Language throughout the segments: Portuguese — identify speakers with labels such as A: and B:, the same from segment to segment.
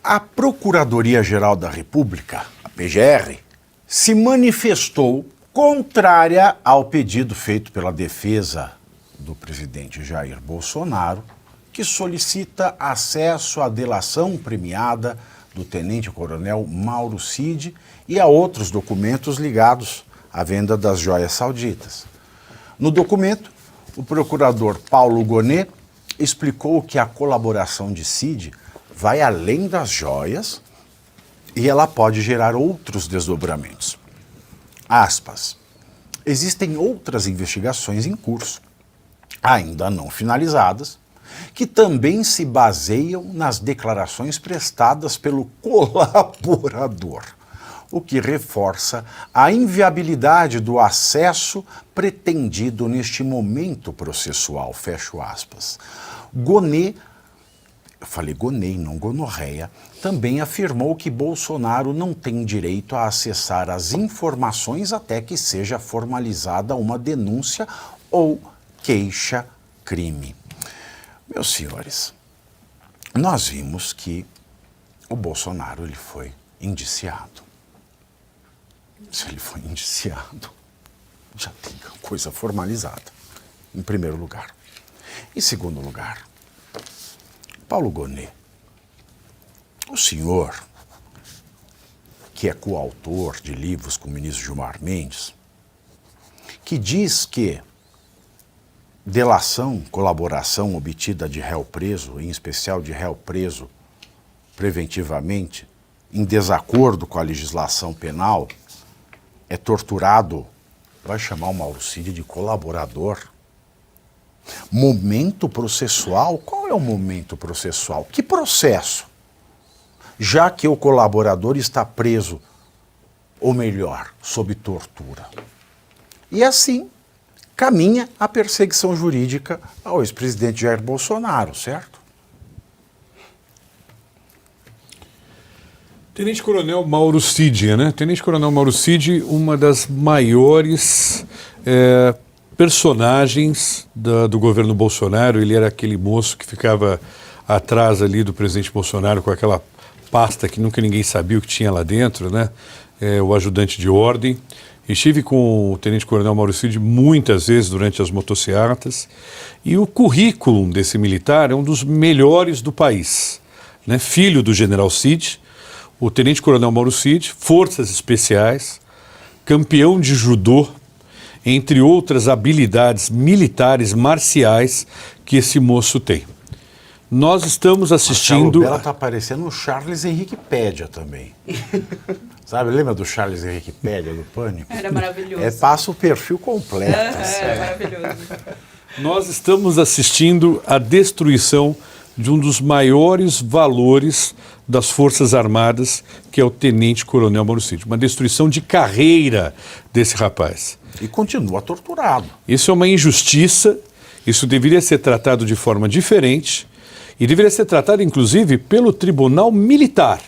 A: A Procuradoria-Geral da República, a PGR, se manifestou contrária ao pedido feito pela defesa do presidente Jair Bolsonaro, que solicita acesso à delação premiada do tenente-coronel Mauro Cid e a outros documentos ligados à venda das joias sauditas. No documento, o procurador Paulo Gonet explicou que a colaboração de Cid vai além das joias e ela pode gerar outros desdobramentos. Aspas. Existem outras investigações em curso, ainda não finalizadas, que também se baseiam nas declarações prestadas pelo colaborador, o que reforça a inviabilidade do acesso pretendido neste momento processual, fecho aspas. Gonet, eu falei Gonet, não gonorreia, também afirmou que Bolsonaro não tem direito a acessar as informações até que seja formalizada uma denúncia ou queixa-crime. Meus senhores, nós vimos que o Bolsonaro ele foi indiciado. Se ele foi indiciado, já tem a coisa formalizada, em primeiro lugar. Em segundo lugar, Paulo Gonet, o senhor, que é coautor de livros com o ministro Gilmar Mendes, que diz que delação, colaboração obtida de réu preso, em especial de réu preso preventivamente, em desacordo com a legislação penal, é torturado, vai chamar o Mauro Cid de colaborador. Momento processual? Qual é o momento processual? Que processo? Já que o colaborador está preso, ou melhor, sob tortura. E assim caminha a perseguição jurídica ao ex-presidente Jair Bolsonaro, certo?
B: Tenente-coronel Mauro Cid, né? Tenente-coronel Mauro Cid, uma das maiores personagens do governo Bolsonaro. Ele era aquele moço que ficava atrás ali do presidente Bolsonaro com aquela pasta que nunca ninguém sabia o que tinha lá dentro, né? O ajudante de ordem. Estive com o tenente-coronel Mauro Cid muitas vezes durante as motociatas e o currículo desse militar é um dos melhores do país, né? Filho do general Cid, o tenente-coronel Mauro Cid, Forças Especiais, campeão de judô, entre outras habilidades militares marciais que esse moço tem. Nós estamos assistindo...
A: Ela está parecendo o Charles Henrique Pédia também. Sabe, lembra do Charles Henrique Pédia, do Pânico?
C: Era maravilhoso.
A: Passa o perfil completo.
C: É maravilhoso.
B: Nós estamos assistindo à destruição de um dos maiores valores das Forças Armadas, que é o tenente-coronel Mauro Cid. Uma destruição de carreira desse rapaz.
A: E continua torturado.
B: Isso é uma injustiça, isso deveria ser tratado de forma diferente e deveria ser tratado, inclusive, pelo Tribunal Militar.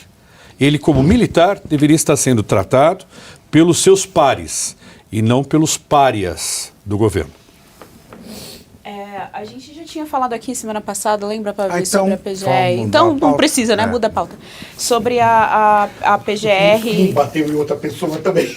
B: Ele, como militar, deveria estar sendo tratado pelos seus pares e não pelos párias do governo.
C: A gente já tinha falado aqui semana passada, lembra, Pavê,
A: então,
C: sobre a PGR. Então não precisa, né? Muda a pauta. Sobre a PGR.
D: Bateu em outra pessoa também.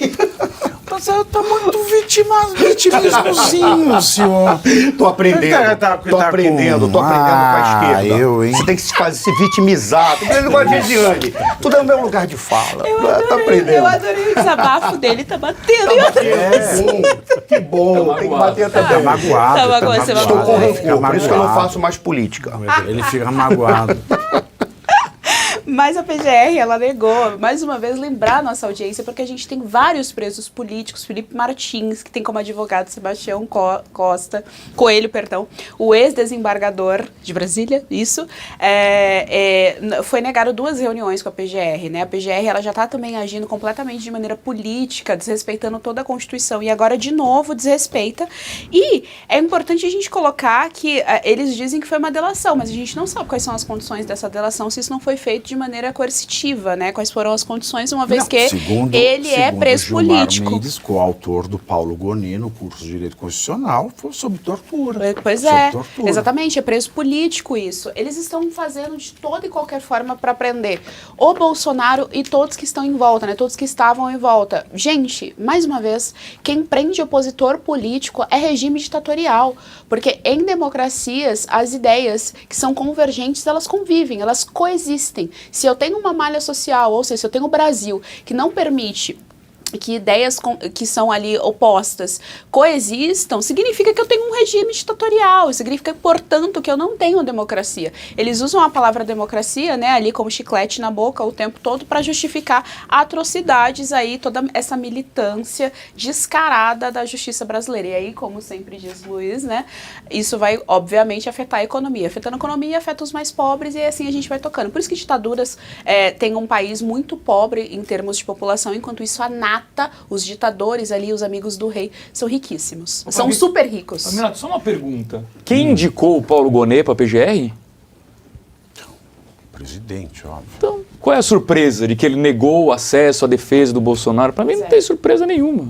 A: Mas ela tá muito vitimismozinho, senhor.
D: Tô aprendendo, tô aprendendo com a esquerda.
A: Hein?
D: Você tem que se vitimizar. Eu não gosto de Ediane. Tudo é o meu lugar de fala. Tá aprendendo.
C: Eu adorei o desabafo dele, tá batendo em outra pessoa.
D: Que bom, tem que bater também.
A: Tá magoado.
C: Tá magoado, você
D: Estou com rancor, por isso que eu não
A: magoado.
D: faço mais política.
A: Ele fica magoado.
C: Mas a PGR, ela negou, mais uma vez, lembrar a nossa audiência, porque a gente tem vários presos políticos, Felipe Martins, que tem como advogado Sebastião Coelho, o ex-desembargador de Brasília, isso, foi negado 2 reuniões com a PGR, né? A PGR, ela já está também agindo completamente de maneira política, desrespeitando toda a Constituição, e agora, de novo, desrespeita. E é importante a gente colocar que eles dizem que foi uma delação, mas a gente não sabe quais são as condições dessa delação, se isso não foi feito de maneira coercitiva, né? Quais foram as condições, uma vez que
A: segundo
C: preso
A: Gilmar
C: político.
A: Mendes, coautor do Paulo Gonin no curso de Direito Constitucional, foi sob tortura.
C: Pois
A: sob
C: é,
A: tortura.
C: exatamente, é preso político isso. Eles estão fazendo de toda e qualquer forma para prender o Bolsonaro e todos que estão em volta, né? Todos que estavam em volta. Gente, mais uma vez, quem prende opositor político é regime ditatorial, porque em democracias as ideias que são convergentes, elas convivem, elas coexistem. Se eu tenho uma malha social, ou seja, se eu tenho o Brasil que não permite que ideias que são ali opostas coexistam, significa que eu tenho um regime ditatorial, significa, portanto, que eu não tenho democracia. Eles usam a palavra democracia, né, ali como chiclete na boca o tempo todo para justificar atrocidades aí, toda essa militância descarada da justiça brasileira. E aí, como sempre diz Luiz, né, isso vai, obviamente, afetar a economia. Afetando a economia, afeta os mais pobres e assim a gente vai tocando. Por isso que ditaduras têm um país muito pobre em termos de população, enquanto isso os ditadores ali, os amigos do rei, são riquíssimos. São super ricos.
E: Minato, só uma pergunta. Quem indicou o Paulo Gonet para a PGR?
A: O presidente, óbvio.
E: Então, qual é a surpresa de que ele negou o acesso à defesa do Bolsonaro? Para mim não tem surpresa nenhuma.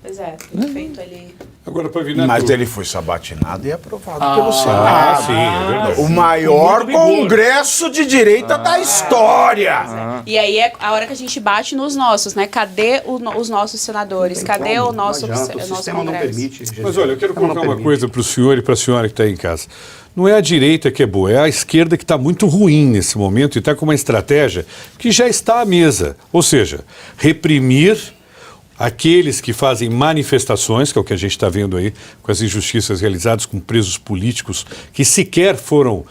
C: Pois é, tudo feito ali.
B: Agora, Pavinato...
A: Mas ele foi sabatinado e aprovado pelo Senado.
B: sim, é verdade.
A: O maior congresso de direita da história.
C: E aí é a hora que a gente bate nos nossos, né? Cadê os nossos senadores? Cadê o nosso,
D: Não adianta, o
C: nosso
D: sistema não
C: congresso?
D: permite.
B: Mas olha, eu quero colocar uma
D: permite.
B: coisa para o senhor e para a senhora que está aí em casa. Não é a direita que é boa, é a esquerda que está muito ruim nesse momento e está com uma estratégia que já está à mesa. Ou seja, reprimir aqueles que fazem manifestações, que é o que a gente está vendo aí, com as injustiças realizadas com presos políticos que sequer foram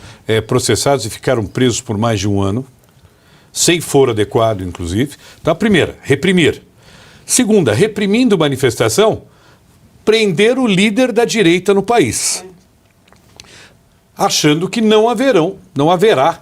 B: processados e ficaram presos por mais de um ano, sem foro adequado, inclusive. Então, a primeira, reprimir. Segunda, reprimindo manifestação, prender o líder da direita no país, achando que não haverá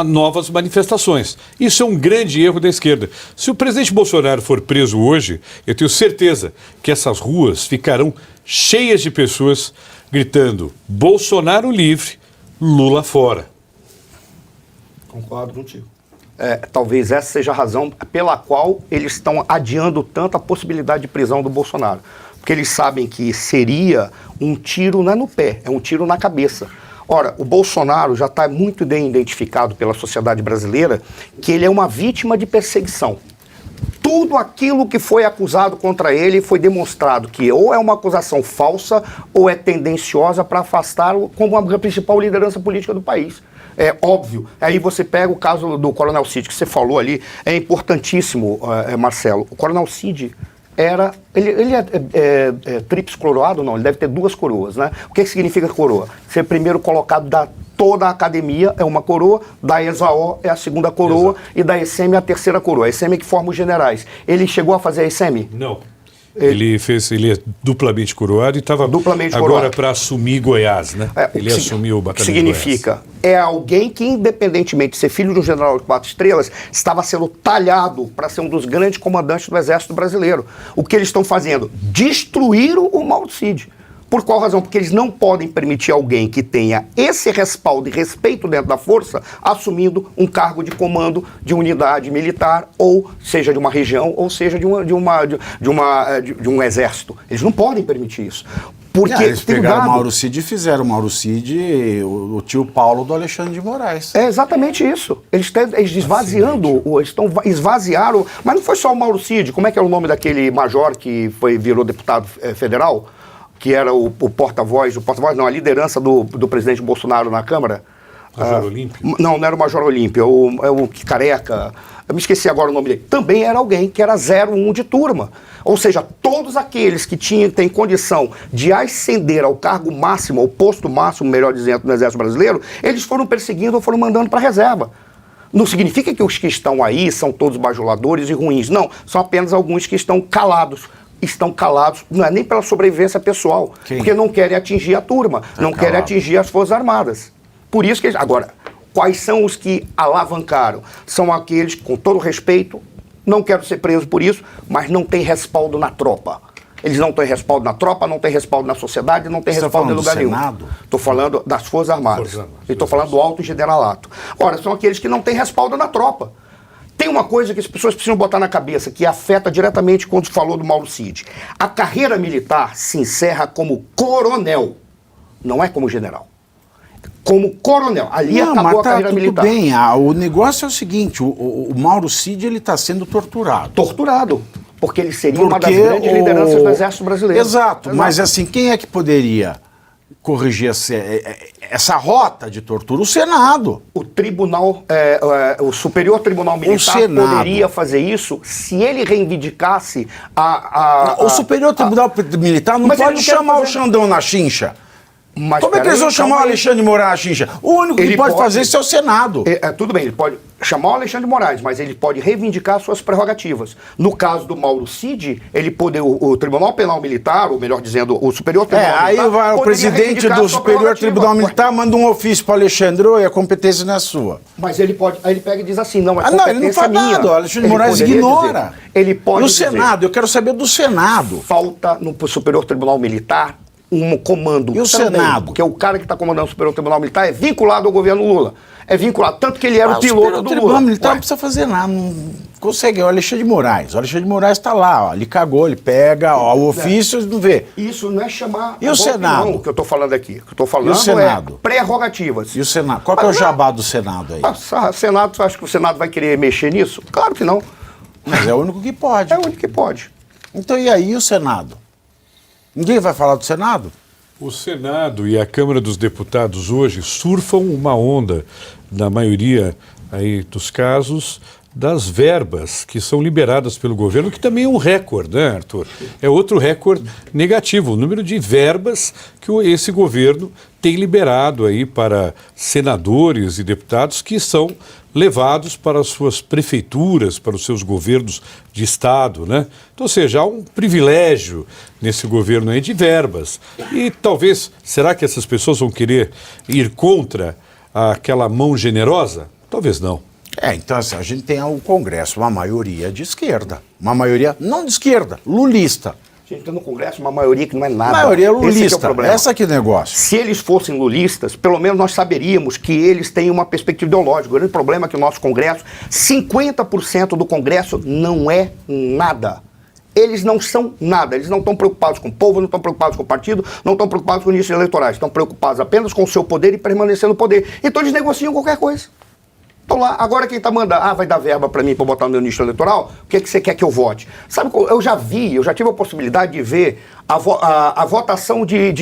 B: novas manifestações. Isso é um grande erro da esquerda. Se o presidente Bolsonaro for preso hoje, eu tenho certeza que essas ruas ficarão cheias de pessoas gritando: Bolsonaro livre, Lula fora.
D: Concordo contigo. Talvez essa seja a razão pela qual eles estão adiando tanto a possibilidade de prisão do Bolsonaro. Porque eles sabem que seria um tiro não é no pé, é um tiro na cabeça. Ora, o Bolsonaro já está muito bem identificado pela sociedade brasileira que ele é uma vítima de perseguição. Tudo aquilo que foi acusado contra ele foi demonstrado que ou é uma acusação falsa ou é tendenciosa para afastá-lo como a principal liderança política do país. É óbvio. Aí você pega o caso do Coronel Cid, que você falou ali, é importantíssimo, Marcelo. O Coronel Cid ele é tríplice coroado? Não, ele deve ter 2 coroas, né? O que significa coroa? Ser primeiro colocado da toda a academia é uma coroa, da ESAO é a segunda coroa. Exato. E da ESEMI é a terceira coroa. A ESEMI é que forma os generais. Ele chegou a fazer a ESEMI?
B: Não. Ele é duplamente coroado e estava agora para assumir Goiás, né? Ele assumiu o batalhão de Goiás. Significa,
D: é alguém que, independentemente de ser filho de um general de 4 estrelas, estava sendo talhado para ser um dos grandes comandantes do Exército Brasileiro. O que eles estão fazendo? Destruíram o Mauro Cid. Por qual razão? Porque eles não podem permitir alguém que tenha esse respaldo e respeito dentro da força assumindo um cargo de comando de unidade militar, ou seja de uma região, ou seja de um exército. Eles não podem permitir isso. Porque
A: eles pegaram o Mauro Cid e fizeram o Mauro Cid o tio Paulo do Alexandre de Moraes.
D: É exatamente isso. Eles esvaziaram. Mas não foi só o Mauro Cid. Como é que é o nome daquele major que virou deputado federal? Que era o porta-voz, a liderança do presidente Bolsonaro na Câmara.
B: Major Olímpio?
D: Não era o Major Olímpio, é o careca. Eu me esqueci agora o nome dele. Também era alguém que era 01 de turma. Ou seja, todos aqueles que têm condição de ascender ao cargo máximo, ao posto máximo, melhor dizendo, no Exército Brasileiro, eles foram perseguindo ou foram mandando para a reserva. Não significa que os que estão aí são todos bajuladores e ruins. Não, são apenas alguns que estão calados. Não é nem pela sobrevivência pessoal, porque não querem atingir a turma, não querem atingir as Forças Armadas. Por isso que eles... Agora, quais são os que alavancaram? São aqueles, com todo respeito, não quero ser preso por isso, mas não tem respaldo na tropa. Eles não têm respaldo na tropa, não têm respaldo na sociedade, não têm
A: Você tá
D: respaldo em
A: falando
D: lugar
A: do
D: nenhum.
A: Senado?
D: Estou falando das Forças Armadas.
B: Forças Armadas.
D: E estou falando do alto generalato. Ora, são aqueles que não têm respaldo na tropa. Tem uma coisa que as pessoas precisam botar na cabeça, que afeta diretamente quando se falou do Mauro Cid. A carreira militar se encerra como coronel, não é como general. Como coronel. Ali
A: Não,
D: acabou
A: mas
D: a carreira
A: tudo
D: militar.
A: bem. O negócio é o seguinte, o Mauro Cid ele está sendo torturado.
D: Torturado. Porque ele seria uma das grandes lideranças do Exército Brasileiro.
A: Exato, mas assim, quem é que poderia corrigir essa rota de tortura? O Senado.
D: O tribunal, o Superior Tribunal Militar
A: Senado.
D: poderia fazer isso se ele reivindicasse
A: O Superior Tribunal Militar não
D: Mas ele
A: pode
D: não quer
A: chamar o
D: fazer-
A: Xandão na chincha.
D: Mas
A: Como é que
D: peraí,
A: eles vão chamar o
D: calma aí.
A: Alexandre de Moraes na chincha? O único que
D: Ele
A: pode
D: pode-
A: fazer isso é o Senado.
D: Tudo bem, ele pode chamar o Alexandre de Moraes, mas ele pode reivindicar suas prerrogativas. No caso do Mauro Cid, o Tribunal Penal Militar, ou melhor dizendo, o Superior Tribunal
A: Aí
D: Militar,
A: vai o
D: poderia
A: presidente
D: reivindicar
A: do
D: sua
A: Superior
D: prerrogativa.
A: Tribunal Militar, manda um ofício para o Alexandre, e a competência não é sua.
D: Mas ele pode, aí ele pega e diz assim, não, é
A: Não, ele não
D: competência
A: faz
D: minha.
A: nada. O Alexandre de
D: Ele
A: Moraes
D: poderia
A: ignora.
D: dizer. Ele pode
A: No
D: dizer,
A: Senado, eu quero saber do Senado.
D: falta no Superior Tribunal Militar um comando.
A: E o
D: também,
A: Senado?
D: Porque o cara que está comandando o Superior Tribunal Militar é vinculado ao governo Lula. É vinculado, tanto que ele era o piloto do
A: O Tribunal
D: Lula.
A: Militar
D: Ué,
A: não precisa fazer nada, não consegue. É o Alexandre de Moraes. O Alexandre de Moraes está lá, ó, ele cagou, ele pega ó, o ofício e não vê.
D: Isso não é chamar...
A: E o
D: a
A: Senado?
D: opinião que eu estou falando aqui. O que eu estou falando
A: E o Senado?
D: é prerrogativas.
A: E o Senado? Qual que é o jabá do Senado aí?
D: Senado, você acha que o Senado vai querer mexer nisso? Claro que não.
A: Mas é o único que pode.
D: É o único que pode.
A: Então e aí o Senado? Ninguém vai falar do Senado?
B: O Senado e a Câmara dos Deputados hoje surfam uma onda, na maioria aí dos casos, das verbas que são liberadas pelo governo, que também é um recorde, né, Arthur? É outro recorde negativo, o número de verbas que esse governo tem liberado aí para senadores e deputados que são levados para as suas prefeituras, para os seus governos de estado, né? Então, ou seja, há um privilégio nesse governo aí de verbas. E talvez, será que essas pessoas vão querer ir contra aquela mão generosa? Talvez não.
A: Então assim, a gente tem o Congresso, uma maioria de esquerda. Uma maioria, não de esquerda, lulista.
D: A gente tem no Congresso uma maioria que não é nada.
A: A maioria é
D: Esse que é o
A: lulista.
D: problema.
A: Essa que é o negócio.
D: Se eles fossem lulistas, pelo menos nós saberíamos que eles têm uma perspectiva ideológica. O grande problema é que o nosso Congresso, 50% do Congresso não é nada. Eles não são nada. Eles não estão preocupados com o povo, não estão preocupados com o partido, não estão preocupados com os nichos eleitorais. Estão preocupados apenas com o seu poder e permanecer no poder. Então eles negociam qualquer coisa. Então lá, agora quem está mandando, vai dar verba para mim para botar no meu nicho eleitoral, o que você quer que eu vote? Sabe, eu já tive a possibilidade de ver a votação de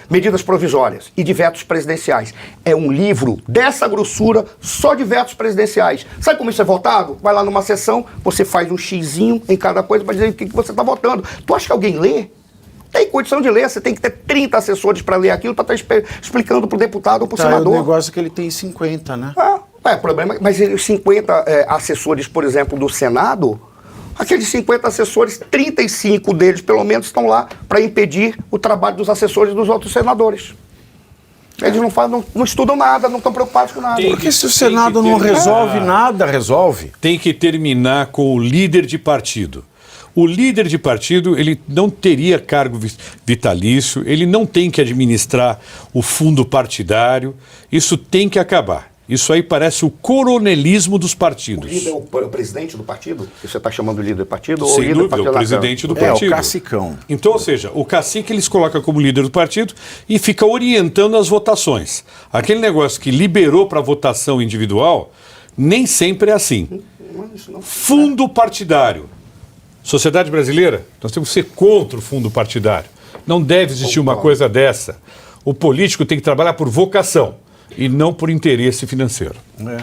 D: medidas provisórias e de vetos presidenciais. É um livro dessa grossura só de vetos presidenciais. Sabe como isso é votado? Vai lá numa sessão, você faz um xizinho em cada coisa para dizer o que você está votando. Tu acha que alguém lê? Tem condição de ler, você tem que ter 30 assessores para ler aquilo, para estar explicando para o deputado ou para o senador.
A: O negócio é que ele tem 50, né?
D: Problema, mas os 50 assessores, por exemplo, do Senado, aqueles 50 assessores, 35 deles, pelo menos, estão lá para impedir o trabalho dos assessores dos outros senadores. Eles não estudam nada, não estão preocupados com nada.
A: Porque se o Senado não resolve nada, resolve.
B: Tem que terminar com o líder de partido. O líder de partido, ele não teria cargo vitalício, ele não tem que administrar o fundo partidário, isso tem que acabar. Isso aí parece o coronelismo dos partidos.
D: O líder é o presidente do partido? Que você está chamando de líder do partido? Ou
B: Sem
D: líder
B: dúvida,
D: do
B: o presidente do
A: É,
B: partido.
A: o cacicão.
B: Então, ou seja, o cacique eles colocam como líder do partido e fica orientando as votações. Aquele negócio que liberou para votação individual, nem sempre é assim. Fundo partidário. Sociedade brasileira, nós temos que ser contra o fundo partidário. Não deve existir uma coisa dessa. O político tem que trabalhar por vocação e não por interesse financeiro.